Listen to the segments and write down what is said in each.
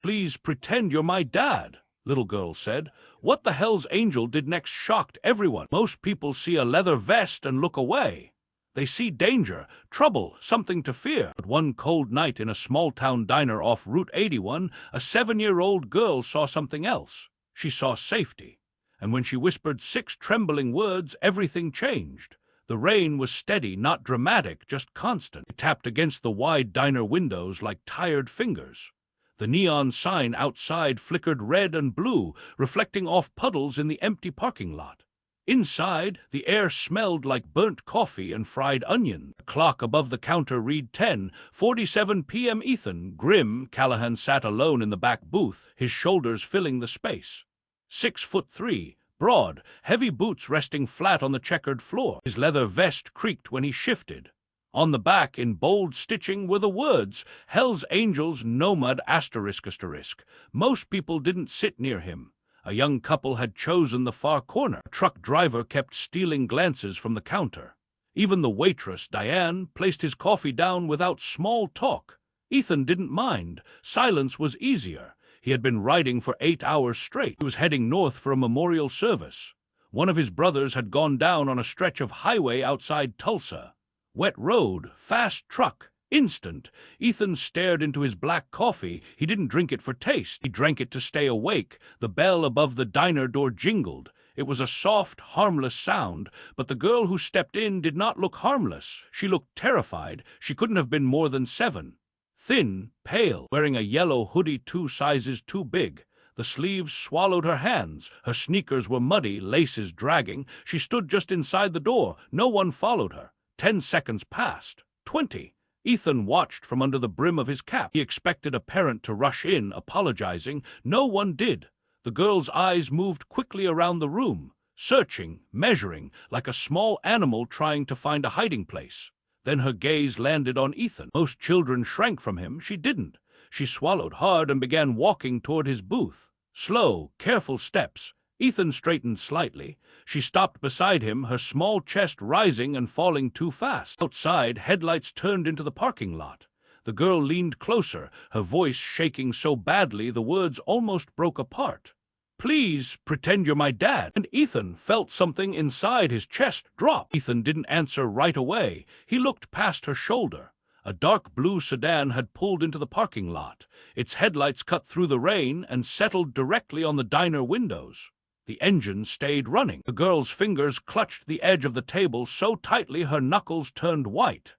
Please pretend you're my dad, little girl said. What the hell's angel did next shocked everyone. Most people see a leather vest and look away. They see danger, trouble, something to fear. But one cold night in a small-town diner off Route 81, a 7-year-old girl saw something else. She saw safety. And when she whispered 6 trembling words, everything changed. The rain was steady, not dramatic, just constant. It tapped against the wide diner windows like tired fingers. The neon sign outside flickered red and blue, reflecting off puddles in the empty parking lot. Inside, the air smelled like burnt coffee and fried onion. The clock above the counter read 10:47 p.m. Ethan, grim, Callahan sat alone in the back booth, his shoulders filling the space. 6'3", broad, heavy boots resting flat on the checkered floor. His leather vest creaked when he shifted. On the back, in bold stitching, were the words, Hell's Angels, Nomad ***. Most people didn't sit near him. A young couple had chosen the far corner. A truck driver kept stealing glances from the counter. Even the waitress, Diane, placed his coffee down without small talk. Ethan didn't mind. Silence was easier. He had been riding for 8 hours straight. He was heading north for a memorial service. One of his brothers had gone down on a stretch of highway outside Tulsa. Wet road, fast truck, instant. Ethan stared into his black coffee. He didn't drink it for taste. He drank it to stay awake. The bell above the diner door jingled. It was a soft, harmless sound, but the girl who stepped in did not look harmless. She looked terrified. She couldn't have been more than 7. Thin, pale, wearing a yellow hoodie 2 sizes too big. The sleeves swallowed her hands. Her sneakers were muddy, laces dragging. She stood just inside the door. No one followed her. 10 seconds passed. 20. Ethan watched from under the brim of his cap. He expected a parent to rush in, apologizing. No one did. The girl's eyes moved quickly around the room, searching, measuring, like a small animal trying to find a hiding place. Then her gaze landed on Ethan. Most children shrank from him. She didn't. She swallowed hard and began walking toward his booth. Slow, careful steps. Ethan straightened slightly. She stopped beside him, her small chest rising and falling too fast. Outside, headlights turned into the parking lot. The girl leaned closer, her voice shaking so badly the words almost broke apart. Please pretend you're my dad. And Ethan felt something inside his chest drop. Ethan didn't answer right away. He looked past her shoulder. A dark blue sedan had pulled into the parking lot. Its headlights cut through the rain and settled directly on the diner windows. The engine stayed running. The girl's fingers clutched the edge of the table so tightly her knuckles turned white.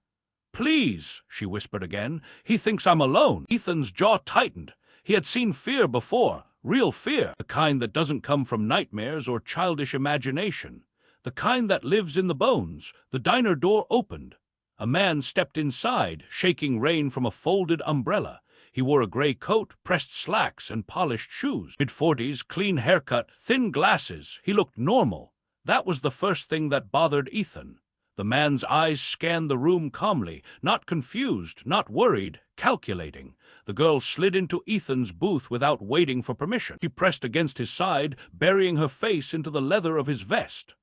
Please, she whispered again. He thinks I'm alone. Ethan's jaw tightened. He had seen fear before, real fear, the kind that doesn't come from nightmares or childish imagination, the kind that lives in the bones. The diner door opened. A man stepped inside, shaking rain from a folded umbrella. He wore a gray coat, pressed slacks, and polished shoes. Mid-40s, clean haircut, thin glasses. He looked normal. That was the first thing that bothered Ethan. The man's eyes scanned the room calmly, not confused, not worried, calculating. The girl slid into Ethan's booth without waiting for permission. She pressed against his side, burying her face into the leather of his vest.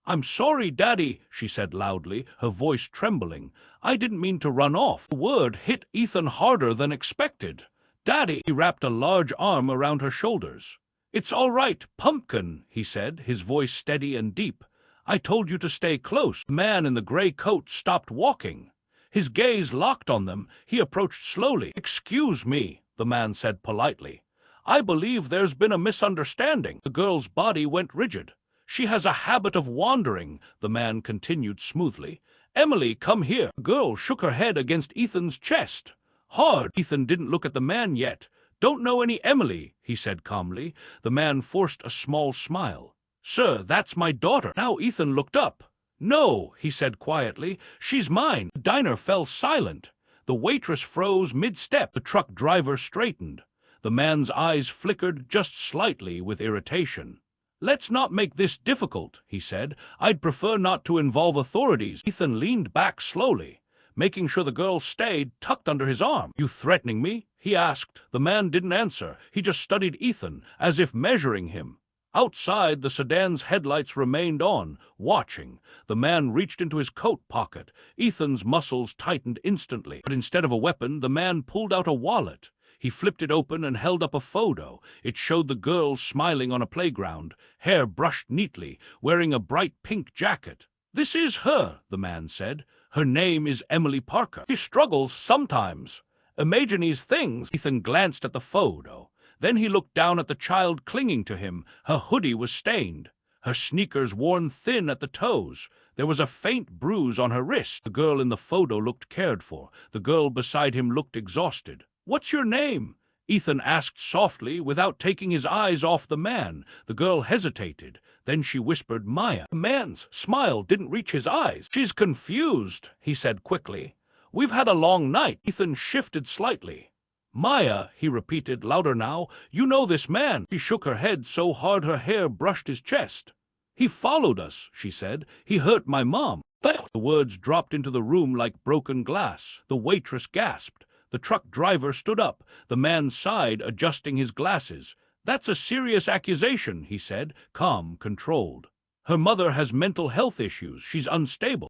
I'm sorry, Daddy, she said loudly, her voice trembling. I didn't mean to run off. The word hit Ethan harder than expected. Daddy! He wrapped a large arm around her shoulders. It's all right, pumpkin, he said, his voice steady and deep. I told you to stay close. The man in the gray coat stopped walking. His gaze locked on them. He approached slowly. Excuse me, the man said politely. I believe there's been a misunderstanding. The girl's body went rigid. She has a habit of wandering, the man continued smoothly. Emily, come here. The girl shook her head against Ethan's chest. Hard. Ethan didn't look at the man yet. Don't know any Emily, he said calmly. The man forced a small smile. Sir, that's my daughter. Now Ethan looked up. No, he said quietly. She's mine. The diner fell silent. The waitress froze mid-step. The truck driver straightened. The man's eyes flickered just slightly with irritation. Let's not make this difficult, he said. I'd prefer not to involve authorities. Ethan leaned back slowly, making sure the girl stayed tucked under his arm. You threatening me? He asked. The man didn't answer. He just studied Ethan, as if measuring him. Outside, the sedan's headlights remained on, watching. The man reached into his coat pocket. Ethan's muscles tightened instantly. But instead of a weapon, the man pulled out a wallet. He flipped it open and held up a photo. It showed the girl smiling on a playground, hair brushed neatly, wearing a bright pink jacket. "This is her," the man said. "Her name is Emily Parker. She struggles sometimes. Imagines things." Ethan glanced at the photo. Then he looked down at the child clinging to him. Her hoodie was stained, her sneakers worn thin at the toes. There was a faint bruise on her wrist. The girl in the photo looked cared for. The girl beside him looked exhausted. "What's your name?" Ethan asked softly, without taking his eyes off the man. The girl hesitated. Then she whispered, "Maya." The man's smile didn't reach his eyes. "She's confused," he said quickly. "We've had a long night." Ethan shifted slightly. "Maya," he repeated, louder now. "You know this man." She shook her head so hard her hair brushed his chest. "He followed us," she said. "He hurt my mom." The words dropped into the room like broken glass. The waitress gasped. The truck driver stood up. The man sighed, adjusting his glasses. "That's a serious accusation," he said, calm, controlled. "Her mother has mental health issues. She's unstable."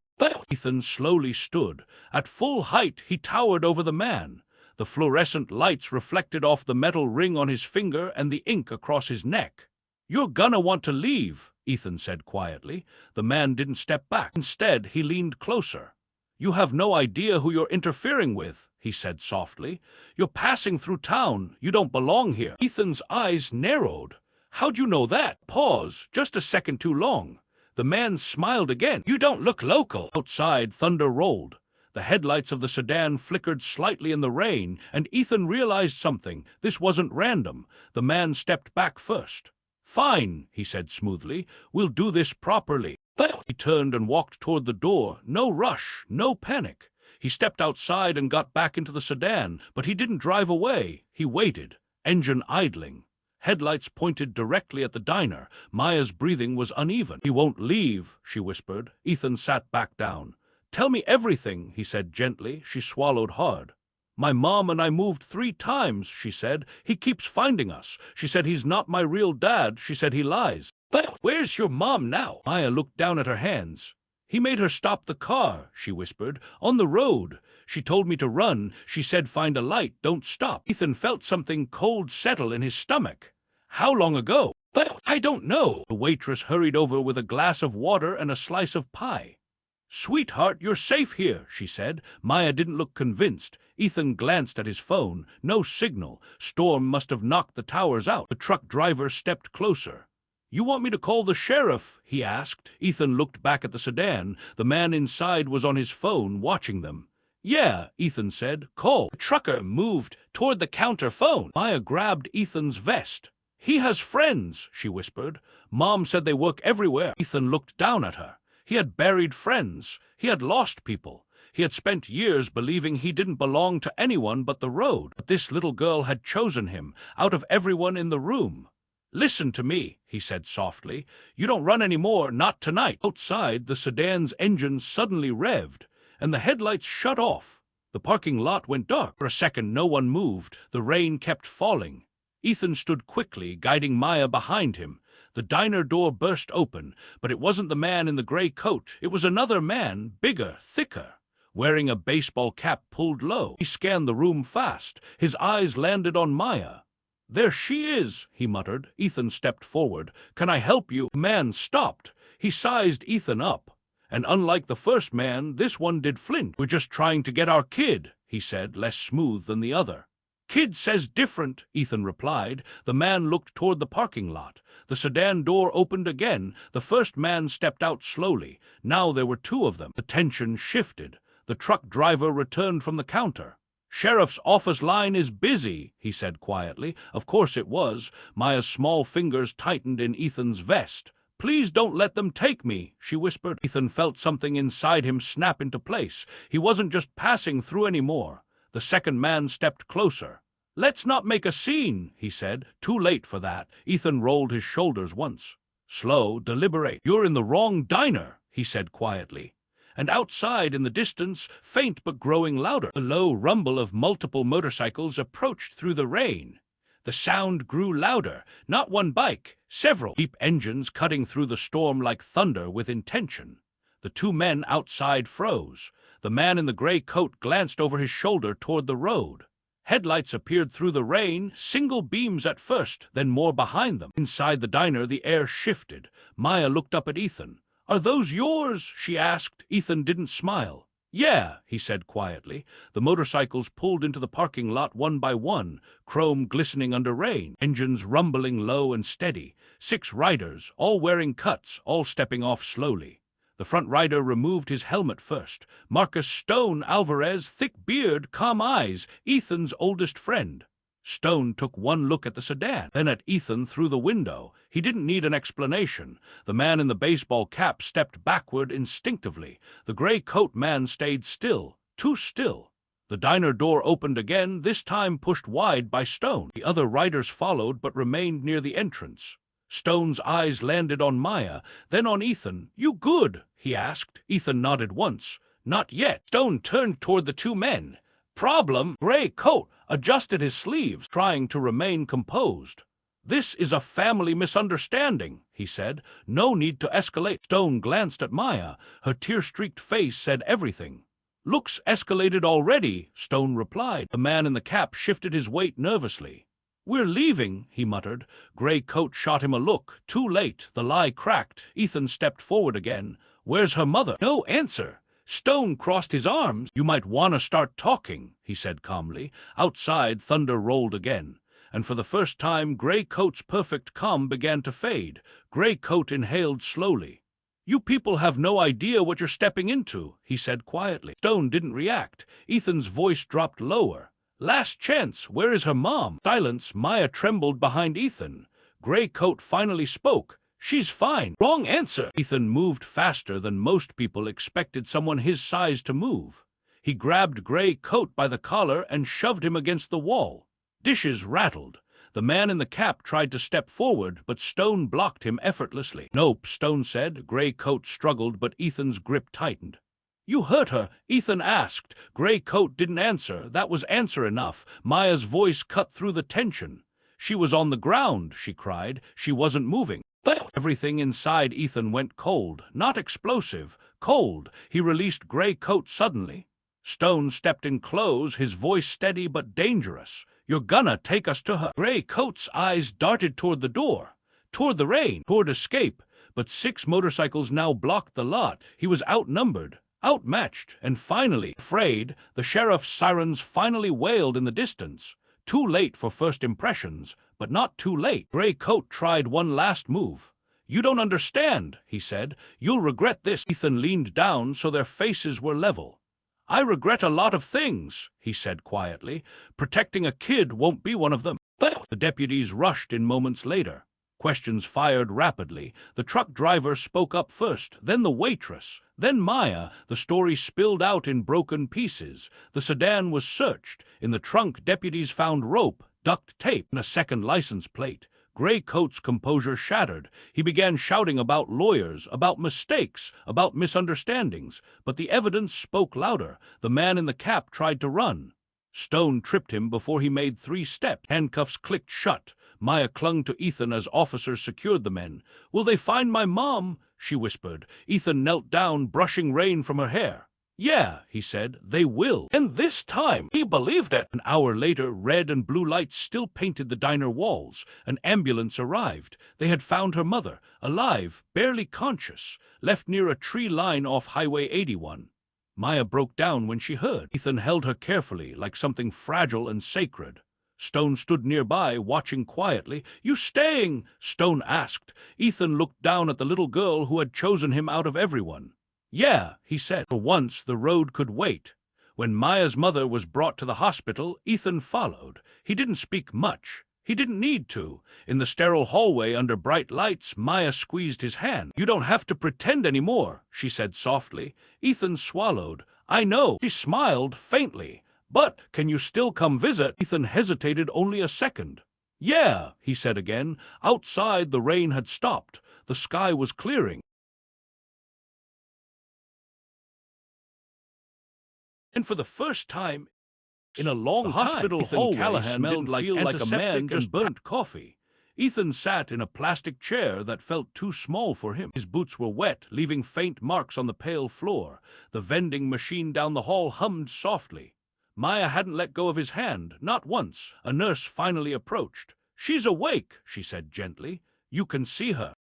Ethan slowly stood. At full height, he towered over the man. The fluorescent lights reflected off the metal ring on his finger and the ink across his neck. "You're gonna want to leave," Ethan said quietly. The man didn't step back. Instead, he leaned closer. "You have no idea who you're interfering with," he said softly. "You're passing through town. You don't belong here." Ethan's eyes narrowed. "How'd you know that?" Pause, just a second too long. The man smiled again. "You don't look local." Outside, thunder rolled. The headlights of the sedan flickered slightly in the rain, and Ethan realized something. This wasn't random. The man stepped back first. "Fine," he said smoothly. "We'll do this properly." He turned and walked toward the door. No rush, no panic. He stepped outside and got back into the sedan, but he didn't drive away. He waited, engine idling. Headlights pointed directly at the diner. Maya's breathing was uneven. "He won't leave," she whispered. Ethan sat back down. "Tell me everything," he said gently. She swallowed hard. "My mom and I moved 3 times," she said. "He keeps finding us. She said he's not my real dad. She said he lies." "Where's your mom now?" Maya looked down at her hands. "He made her stop the car," she whispered. "On the road. She told me to run. She said find a light, don't stop." Ethan felt something cold settle in his stomach. "How long ago?" "I don't know." The waitress hurried over with a glass of water and a slice of pie. "Sweetheart, you're safe here," she said. Maya didn't look convinced. Ethan glanced at his phone. No signal. Storm must have knocked the towers out. The truck driver stepped closer. "You want me to call the sheriff?" he asked. Ethan looked back at the sedan. The man inside was on his phone, watching them. "Yeah," Ethan said. "Call." The trucker moved toward the counter phone. Maya grabbed Ethan's vest. "He has friends," she whispered. "Mom said they work everywhere." Ethan looked down at her. He had buried friends. He had lost people. He had spent years believing he didn't belong to anyone but the road. But this little girl had chosen him, out of everyone in the room. "Listen to me," he said softly. "You don't run anymore, not tonight." Outside, the sedan's engine suddenly revved, and the headlights shut off. The parking lot went dark. For a second, no one moved. The rain kept falling. Ethan stood quickly, guiding Maya behind him. The diner door burst open, but it wasn't the man in the gray coat. It was another man, bigger, thicker, wearing a baseball cap pulled low. He scanned the room fast. His eyes landed on Maya. "There she is," he muttered. Ethan stepped forward. "Can I help you?" The man stopped. He sized Ethan up. And unlike the first man, this one did flinch. "We're just trying to get our kid," he said, less smooth than the other. "Kid says different," Ethan replied. The man looked toward the parking lot. The sedan door opened again. The first man stepped out slowly. Now there were 2 of them. The tension shifted. The truck driver returned from the counter. "Sheriff's office line is busy," he said quietly. Of course it was. Maya's small fingers tightened in Ethan's vest. "Please don't let them take me," she whispered. Ethan felt something inside him snap into place. He wasn't just passing through anymore. The second man stepped closer. "Let's not make a scene," he said. Too late for that. Ethan rolled his shoulders once. "Slow, deliberate. You're in the wrong diner," he said quietly. And outside, in the distance, faint but growing louder, the low rumble of multiple motorcycles approached through the rain. The sound grew louder. Not one bike, several deep engines cutting through the storm like thunder with intention. The 2 men outside froze. The man in the gray coat glanced over his shoulder toward the road. Headlights appeared through the rain, single beams at first, then more behind them. Inside the diner, the air shifted. Maya looked up at Ethan. "Are those yours?" she asked. Ethan didn't smile. "Yeah," he said quietly. The motorcycles pulled into the parking lot one by one, chrome glistening under rain, engines rumbling low and steady. 6 riders, all wearing cuts, all stepping off slowly. The front rider removed his helmet first. Marcus Stone Alvarez, thick beard, calm eyes, Ethan's oldest friend. Stone took one look at the sedan, then at Ethan through the window. He didn't need an explanation. The man in the baseball cap stepped backward instinctively. The gray coat man stayed still, too still. The diner door opened again, this time pushed wide by Stone. The other riders followed but remained near the entrance. Stone's eyes landed on Maya, then on Ethan. "You good?" he asked. Ethan nodded once. "Not yet." Stone turned toward the 2 men. "Problem?" Gray coat adjusted his sleeves, trying to remain composed. "This is a family misunderstanding," he said. "No need to escalate." Stone glanced at Maya. Her tear-streaked face said everything. "Looks escalated already," Stone replied. The man in the cap shifted his weight nervously. "We're leaving," he muttered. Gray coat shot him a look. Too late. The lie cracked. Ethan stepped forward again. "Where's her mother?" No answer. Stone crossed his arms. "You might want to start talking," he said calmly. Outside, thunder rolled again. And for the first time, Gray coat's perfect calm began to fade. Gray coat inhaled slowly. "You people have no idea what you're stepping into," he said quietly. Stone didn't react. Ethan's voice dropped lower. "Last chance, where is her mom?" Silence. Maya trembled behind Ethan. Gray coat finally spoke. "She's fine." Wrong answer. Ethan moved faster than most people expected someone his size to move. He grabbed Gray coat by the collar and shoved him against the wall. Dishes rattled. The man in the cap tried to step forward, but Stone blocked him effortlessly. "Nope," Stone said. Gray coat struggled, but Ethan's grip tightened. "You hurt her?" Ethan asked. Gray coat didn't answer. That was answer enough. Maya's voice cut through the tension. "She was on the ground," she cried. "She wasn't moving." Everything inside Ethan went cold. Not explosive. Cold. He released Gray coat suddenly. Stone stepped in close, his voice steady but dangerous. "You're gonna take us to her." Gray coat's eyes darted toward the door, toward the rain, toward escape. But 6 motorcycles now blocked the lot. He was outnumbered, outmatched, and finally, afraid, the sheriff's sirens finally wailed in the distance. Too late for first impressions, but not too late. Gray coat tried one last move. "You don't understand," he said. "You'll regret this." Ethan leaned down so their faces were level. "I regret a lot of things," he said quietly. "Protecting a kid won't be one of them." The deputies rushed in moments later. Questions fired rapidly. The truck driver spoke up first, then the waitress, then Maya. The story spilled out in broken pieces. The sedan was searched. In the trunk, deputies found rope, duct tape, and a second license plate. Gray coat's composure shattered. He began shouting about lawyers, about mistakes, about misunderstandings. But the evidence spoke louder. The man in the cap tried to run. Stone tripped him before he made 3 steps. Handcuffs clicked shut. Maya clung to Ethan as officers secured the men. "Will they find my mom?" she whispered. Ethan knelt down, brushing rain from her hair. "Yeah," he said, "they will." And this time, he believed it. An hour later, red and blue lights still painted the diner walls. An ambulance arrived. They had found her mother, alive, barely conscious, left near a tree line off Highway 81. Maya broke down when she heard. Ethan held her carefully, like something fragile and sacred. Stone stood nearby, watching quietly. "You staying?" Stone asked. Ethan looked down at the little girl who had chosen him out of everyone. "Yeah," he said. For once, the road could wait. When Maya's mother was brought to the hospital, Ethan followed. He didn't speak much. He didn't need to. In the sterile hallway under bright lights, Maya squeezed his hand. "You don't have to pretend anymore," she said softly. Ethan swallowed. "I know." She smiled faintly. "But can you still come visit?" Ethan hesitated only a second. "Yeah," he said again. Outside, the rain had stopped. The sky was clearing. And for the first time in a long time, hospital hallway smelled like a man just burnt coffee. Ethan sat in a plastic chair that felt too small for him. His boots were wet, leaving faint marks on the pale floor. The vending machine down the hall hummed softly. Maya hadn't let go of his hand, not once. A nurse finally approached. "She's awake," she said gently. "You can see her."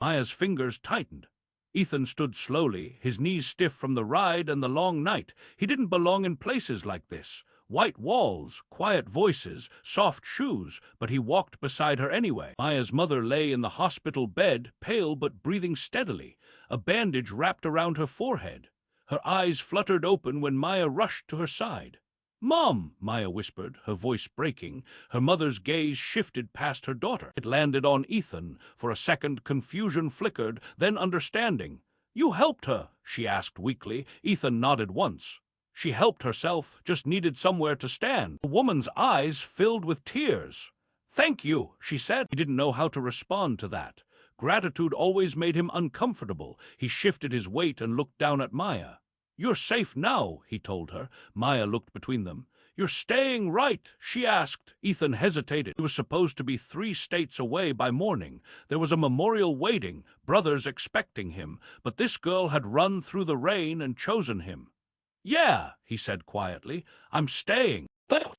Maya's fingers tightened. Ethan stood slowly, his knees stiff from the ride and the long night. He didn't belong in places like this. White walls, quiet voices, soft shoes, but he walked beside her anyway. Maya's mother lay in the hospital bed, pale but breathing steadily, a bandage wrapped around her forehead. Her eyes fluttered open when Maya rushed to her side. "Mom," Maya whispered, her voice breaking. Her mother's gaze shifted past her daughter. It landed on Ethan. For a second, confusion flickered, then understanding. "You helped her?" she asked weakly. Ethan nodded once. "She helped herself, just needed somewhere to stand." The woman's eyes filled with tears. "Thank you," she said. He didn't know how to respond to that. Gratitude always made him uncomfortable. He shifted his weight and looked down at Maya. "You're safe now," he told her. Maya looked between them. "You're staying right?" she asked. Ethan hesitated. He was supposed to be 3 states away by morning. There was a memorial waiting, brothers expecting him, but this girl had run through the rain and chosen him. "Yeah," he said quietly. "I'm staying."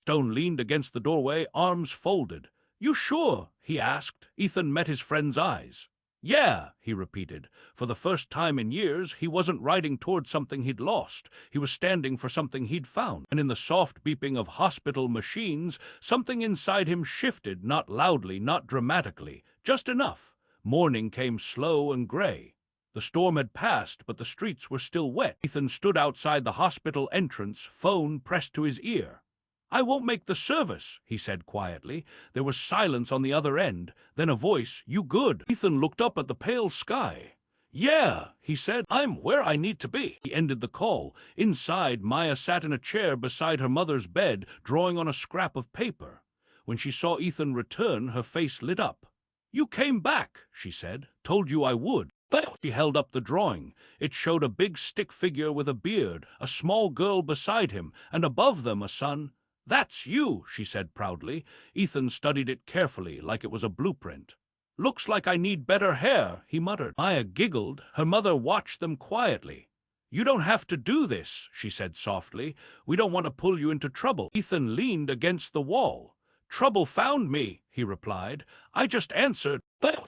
Stone leaned against the doorway, arms folded. "You sure?" he asked. Ethan met his friend's eyes. "Yeah," he repeated. For the first time in years, he wasn't riding toward something he'd lost. He was standing for something he'd found. And in the soft beeping of hospital machines, something inside him shifted, not loudly, not dramatically, just enough. Morning came slow and gray. The storm had passed, but the streets were still wet. Ethan stood outside the hospital entrance, phone pressed to his ear. "I won't make the service," he said quietly. There was silence on the other end, then a voice, "You good?" Ethan looked up at the pale sky. "Yeah," he said. "I'm where I need to be." He ended the call. Inside, Maya sat in a chair beside her mother's bed, drawing on a scrap of paper. When she saw Ethan return, her face lit up. "You came back," she said. "Told you I would." She held up the drawing. It showed a big stick figure with a beard, a small girl beside him, and above them a son. "That's you," she said proudly. Ethan studied it carefully, like it was a blueprint. "Looks like I need better hair," he muttered. Maya giggled. Her mother watched them quietly. "You don't have to do this," she said softly. "We don't want to pull you into trouble." Ethan leaned against the wall. "Trouble found me," he replied. "I just answered."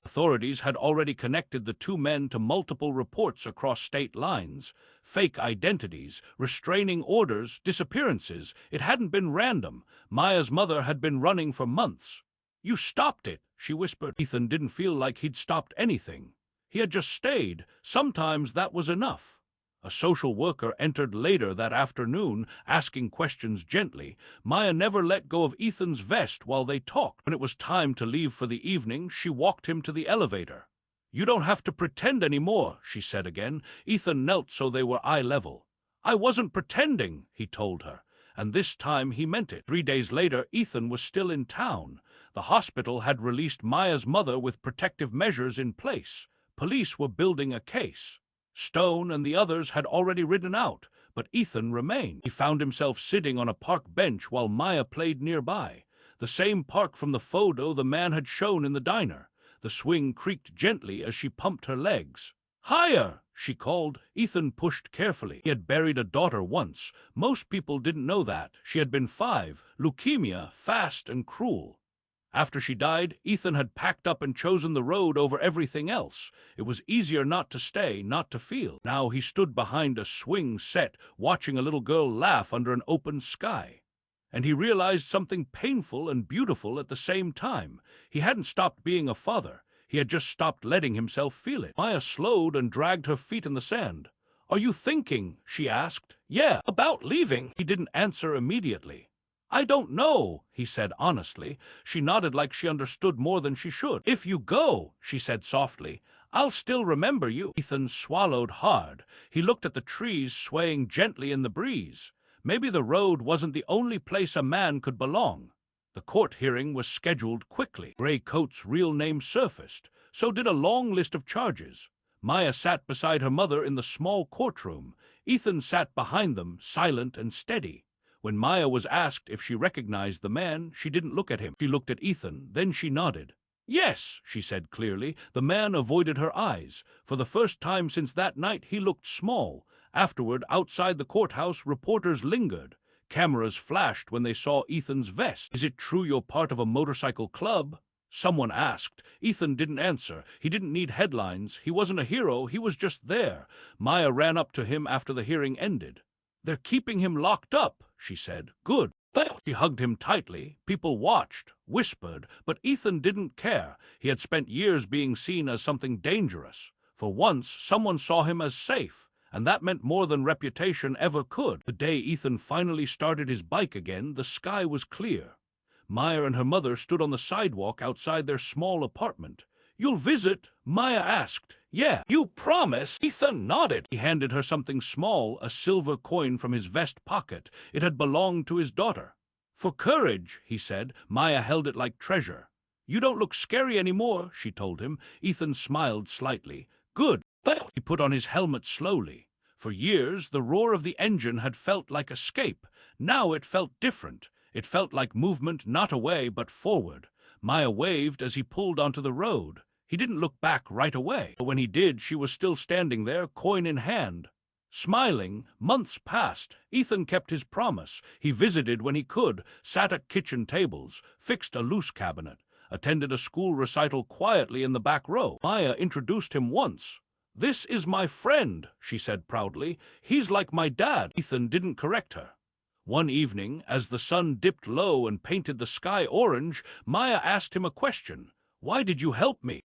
Authorities had already connected the 2 men to multiple reports across state lines. Fake identities, restraining orders, disappearances. It hadn't been random. Maya's mother had been running for months. "You stopped it," she whispered. Ethan didn't feel like he'd stopped anything. He had just stayed. Sometimes that was enough. A social worker entered later that afternoon, asking questions gently. Maya never let go of Ethan's vest while they talked. When it was time to leave for the evening, she walked him to the elevator. "You don't have to pretend anymore," she said again. Ethan knelt so they were eye level. "I wasn't pretending," he told her. And this time he meant it. 3 days later, Ethan was still in town. The hospital had released Maya's mother with protective measures in place. Police were building a case. Stone and the others had already ridden out, but Ethan remained. He found himself sitting on a park bench while Maya played nearby. The same park from the photo the man had shown in the diner. The swing creaked gently as she pumped her legs. "Higher!" she called. Ethan pushed carefully. He had buried a daughter once. Most people didn't know that. She had been 5, leukemia, fast and cruel. After she died, Ethan had packed up and chosen the road over everything else. It was easier not to stay, not to feel. Now he stood behind a swing set, watching a little girl laugh under an open sky. And he realized something painful and beautiful at the same time. He hadn't stopped being a father. He had just stopped letting himself feel it. Maya slowed and dragged her feet in the sand. "Are you thinking?" she asked. "Yeah, about leaving." He didn't answer immediately. "I don't know," he said honestly. She nodded like she understood more than she should. "If you go," she said softly, "I'll still remember you." Ethan swallowed hard. He looked at the trees swaying gently in the breeze. Maybe the road wasn't the only place a man could belong. The court hearing was scheduled quickly. Gray Coat's real name surfaced. So did a long list of charges. Maya sat beside her mother in the small courtroom. Ethan sat behind them, silent and steady. When Maya was asked if she recognized the man, she didn't look at him. She looked at Ethan, then she nodded. "Yes," she said clearly. The man avoided her eyes. For the first time since that night, he looked small. Afterward, outside the courthouse, reporters lingered. Cameras flashed when they saw Ethan's vest. "Is it true you're part of a motorcycle club?" someone asked. Ethan didn't answer. He didn't need headlines. He wasn't a hero. He was just there. Maya ran up to him after the hearing ended. "They're keeping him locked up," she said. "Good." She hugged him tightly. People watched, whispered, but Ethan didn't care. He had spent years being seen as something dangerous. For once, someone saw him as safe, and that meant more than reputation ever could. The day Ethan finally started his bike again, the sky was clear. Maya and her mother stood on the sidewalk outside their small apartment. "You'll visit?" Maya asked. "Yeah, you promise?" Ethan nodded. He handed her something small, a silver coin from his vest pocket. It had belonged to his daughter. "For courage," he said. Maya held it like treasure. "You don't look scary anymore," she told him. Ethan smiled slightly. "Good." He put on his helmet slowly. For years, the roar of the engine had felt like escape. Now it felt different. It felt like movement not away but forward. Maya waved as he pulled onto the road. He didn't look back right away. But when he did, she was still standing there, coin in hand. Smiling, months passed. Ethan kept his promise. He visited when he could, sat at kitchen tables, fixed a loose cabinet, attended a school recital quietly in the back row. Maya introduced him once. "This is my friend," she said proudly. "He's like my dad." Ethan didn't correct her. One evening, as the sun dipped low and painted the sky orange, Maya asked him a question. "Why did you help me?"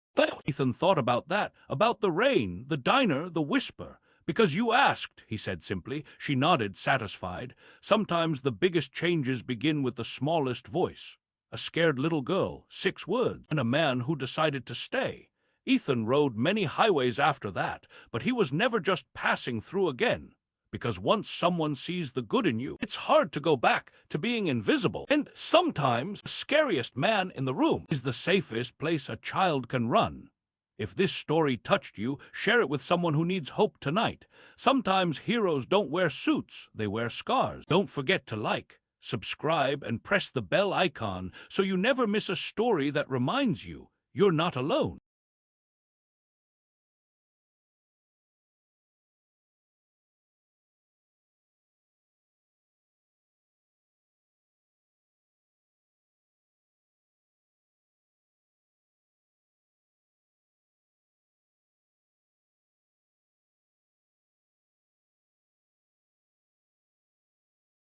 Ethan thought about that, about the rain, the diner, the whisper. "Because you asked," he said simply. She nodded, satisfied. Sometimes the biggest changes begin with the smallest voice. A scared little girl, 6 words, and a man who decided to stay. Ethan rode many highways after that, but he was never just passing through again. Because once someone sees the good in you, it's hard to go back to being invisible. And sometimes the scariest man in the room is the safest place a child can run. If this story touched you, share it with someone who needs hope tonight. Sometimes heroes don't wear suits, they wear scars. Don't forget to like, subscribe, and press the bell icon so you never miss a story that reminds you you're not alone.